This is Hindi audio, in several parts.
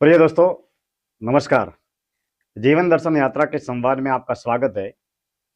प्रिय दोस्तों, नमस्कार। जीवन दर्शन यात्रा के संवाद में आपका स्वागत है।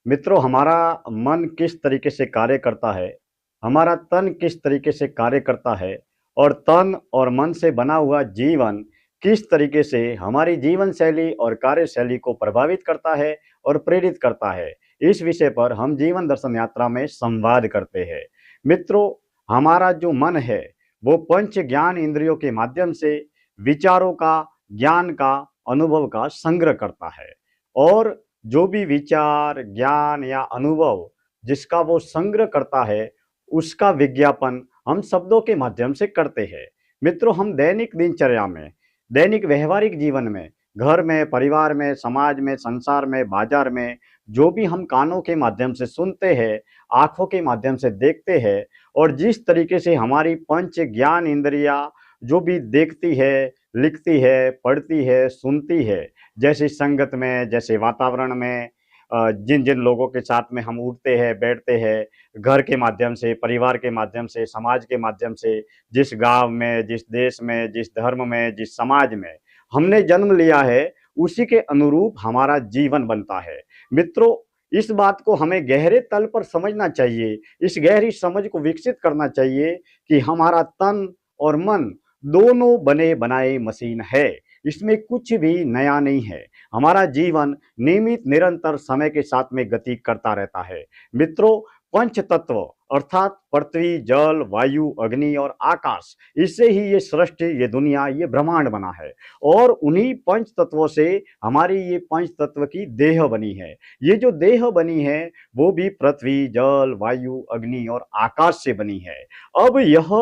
मित्रों, हमारा मन किस तरीके से कार्य करता है, हमारा तन किस तरीके से कार्य करता है और तन और मन से बना हुआ जीवन किस तरीके से हमारी जीवन शैली और कार्यशैली को प्रभावित करता है और प्रेरित करता है, इस विषय पर हम जीवन दर्शन यात्रा में संवाद करते हैं। मित्रों, हमारा जो मन है, वो पंच ज्ञान इंद्रियों के माध्यम से विचारों का, ज्ञान का, अनुभव का संग्रह करता है और जो भी विचार, ज्ञान या अनुभव जिसका वो संग्रह करता है, उसका विज्ञापन हम शब्दों के माध्यम से करते हैं। मित्रों, हम दैनिक दिनचर्या में, दैनिक व्यवहारिक जीवन में, घर में, परिवार में, समाज में, संसार में, बाजार में, जो भी हम कानों के माध्यम से सुनते हैं, आंखों के माध्यम से देखते हैं और जिस तरीके से हमारी पंच ज्ञान इंद्रियां जो भी देखती है, लिखती है, पढ़ती है, सुनती है, जैसी संगत में, जैसे वातावरण में, जिन जिन लोगों के साथ में हम उठते हैं, बैठते हैं, घर के माध्यम से, परिवार के माध्यम से, समाज के माध्यम से, जिस गांव में, जिस देश में, जिस धर्म में, जिस समाज में हमने जन्म लिया है, उसी के अनुरूप हमारा जीवन बनता है। मित्रों, इस बात को हमें गहरे तल पर समझना चाहिए, इस गहरी समझ को विकसित करना चाहिए कि हमारा तन और मन दोनों बने बनाए मशीन है। इसमें कुछ भी नया नहीं है। हमारा जीवन नियमित निरंतर समय के साथ में गति करता रहता है। मित्रों, पंच तत्व अर्थात पृथ्वी, जल, वायु, अग्नि और आकाश, इससे ही ये सृष्टि, ये दुनिया, ये ब्रह्मांड बना है और उन्हीं पंच तत्वों से हमारी ये पंच तत्व की देह बनी है। ये जो देह बनी है वो भी पृथ्वी, जल, वायु, अग्नि और आकाश से बनी है। अब यह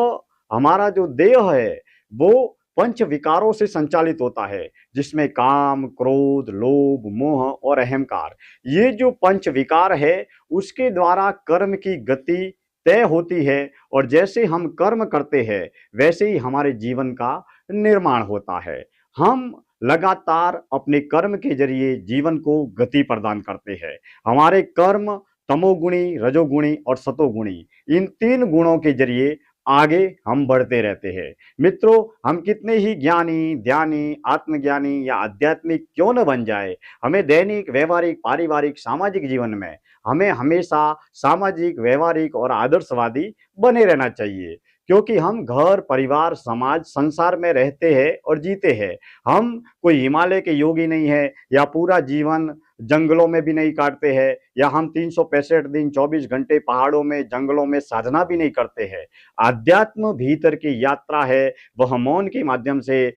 हमारा जो देह है वो पंच विकारों से संचालित होता है, जिसमें काम, क्रोध, लोभ, मोह और अहंकार, ये जो पंच विकार है उसके द्वारा कर्म की गति तय होती है और जैसे हम कर्म करते हैं वैसे ही हमारे जीवन का निर्माण होता है। हम लगातार अपने कर्म के जरिए जीवन को गति प्रदान करते हैं। हमारे कर्म तमोगुणी, रजोगुणी और सतोगुणी, इन तीन गुणों के जरिए आगे हम बढ़ते रहते हैं। मित्रों, हम कितने ही ज्ञानी, ध्यानी, आत्मज्ञानी या आध्यात्मिक क्यों न बन जाए, हमें दैनिक, व्यवहारिक, पारिवारिक, सामाजिक जीवन में हमें हमेशा सामाजिक, व्यवहारिक और आदर्शवादी बने रहना चाहिए, क्योंकि हम घर, परिवार, समाज, संसार में रहते हैं और जीते हैं। हम कोई हिमालय के योगी नहीं है या पूरा जीवन जंगलों में भी नहीं काटते हैं या हम 365 दिन 24 घंटे पहाड़ों में, जंगलों में साधना भी नहीं करते हैं। आध्यात्म भीतर की यात्रा है, वह मौन के माध्यम से,